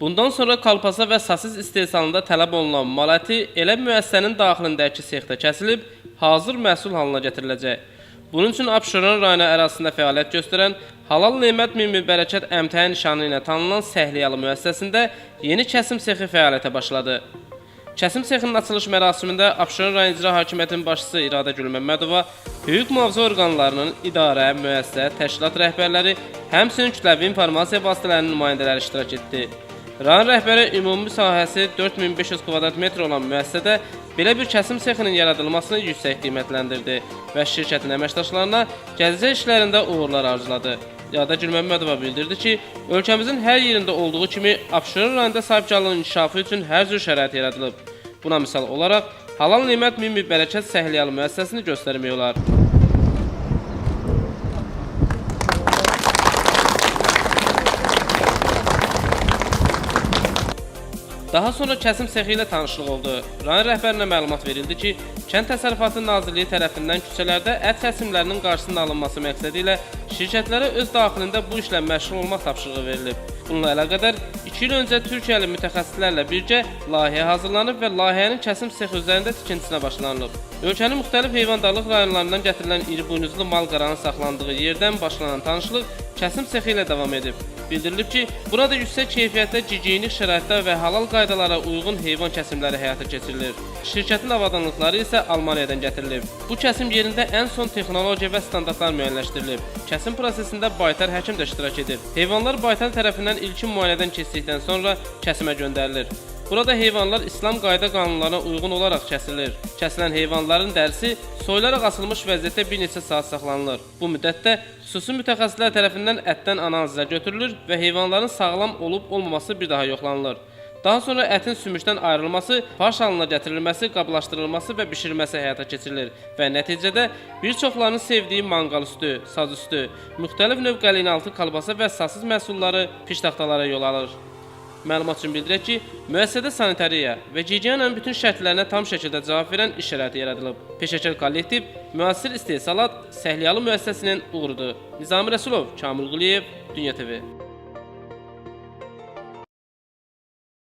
Bundan sonra kolbasa və sasis istehsalında tələb olunan mal əti elə müəssisənin daxilindəki sexdə kəsilib, hazır məhsul halına gətiriləcək. Bunun üçün Abşeron rayonu ərazisində fəaliyyət göstərən Halal Nemət min mübərəkət əmtəyə nişanı ilə tanınan Səhliyalı müəssisəsində yeni kəsim sexi fəaliyyətə başladı. Kəsim sexinin açılış mərasimində Abşeron rayon İcra Hakimiyyətinin başçısı İradə Gülməmmədova, hüquq mühafizə orqanlarının idarə, müəssisə, təşkilat rəhbərləri, həmçinin kütləvi informasiya vasitələrinin nümayəndələri iştirak etdi. Rayon rəhbəri ümumi sahəsi 4500 kvadrat metr olan müəssisədə belə bir kəsim sexinin yaradılmasını yüksək qiymətləndirdi və şirkətin əməkdaşlarına gələcək işlərində uğurlar arzuladı. İradə Gülməmmədova bildirdi ki, ölkəmizin hər yerində olduğu kimi Abşeron rayonunda sahibkarlığın inkişafı üçün hər cür şərait yaradılıb. Buna misal olaraq Halal Nemət min mübərəkət Səhliyalı müəssisəsini göstərmək olar. Daha sonra kəsim sexi ilə tanışlıq oldu. Rayon rəhbərinə məlumat verildi ki, Kənd Təsərrüfatı Nazirliyi tərəfindən küçələrdə ət kəsimlərinin qarşısının alınması məqsədi ilə şirkətlərə öz daxilində bu işlə məşğul olmaq tapşırığı verilib. Bununla əlaqədar 2 il öncə Türkiyəli mütəxəssislərlə birgə layihə hazırlanıb və layihənin kəsim sexi üzərində tikintisinə başlanılıb. Ölkənin müxtəlif heyvandarlıq rayonlarından gətirilən iri buynuzlu mal-qaranın saxlandığı yerdən başlanan tanışlıq kəsim sexi ilə davam edib. Bildirilib ki, burada yüksək keyfiyyətdə gigiyenik şəraitdə və halal qaydalara uyğun heyvan kəsimləri həyata keçirilir. Şirkətin avadanlıqları isə Almaniyadan gətirilib. Bu kəsim yerində ən son texnologiya və standartlar müəyyənləşdirilib. Kəsim prosesində baytar həkim də iştirak edib. Heyvanlar baytar tərəfindən ilkin müayinədən keçdikdən sonra kəsimə göndərilir. Burada heyvanlar İslam qayda qanunlarına uyğun olaraq kəsilir. Kəsilən heyvanların dərisi soyularaq asılmış vəziyyətdə bir neçə saat saxlanılır. Bu müddətdə xüsusi mütəxəssislər tərəfindən ətdən analizə götürülür və heyvanların sağlam olub-olmaması bir daha yoxlanılır. Daha sonra ətin sümükdən ayrılması, farş halına gətirilməsi, qablaşdırılması və bişirilməsi həyata keçirilir və nəticədə bir çoxlarının sevdiyi manqal üstü, saz üstü, müxtəlif növ qəlinaltı kolbasa və sasis məhsulları piştaxtalara yol alır. Məlumat üçün bildirək ki, müəssisədə sanitariya və gigiyenanın bütün şərtlərinə tam şəkildə cavab verən iş şəraiti yaradılıb. Peşəkar kollektiv, müasir istehsalat Səhliyalı müəssisəsinin uğurudur. Nizami Rəsulov, Kamil Quliyev, Dünya TV.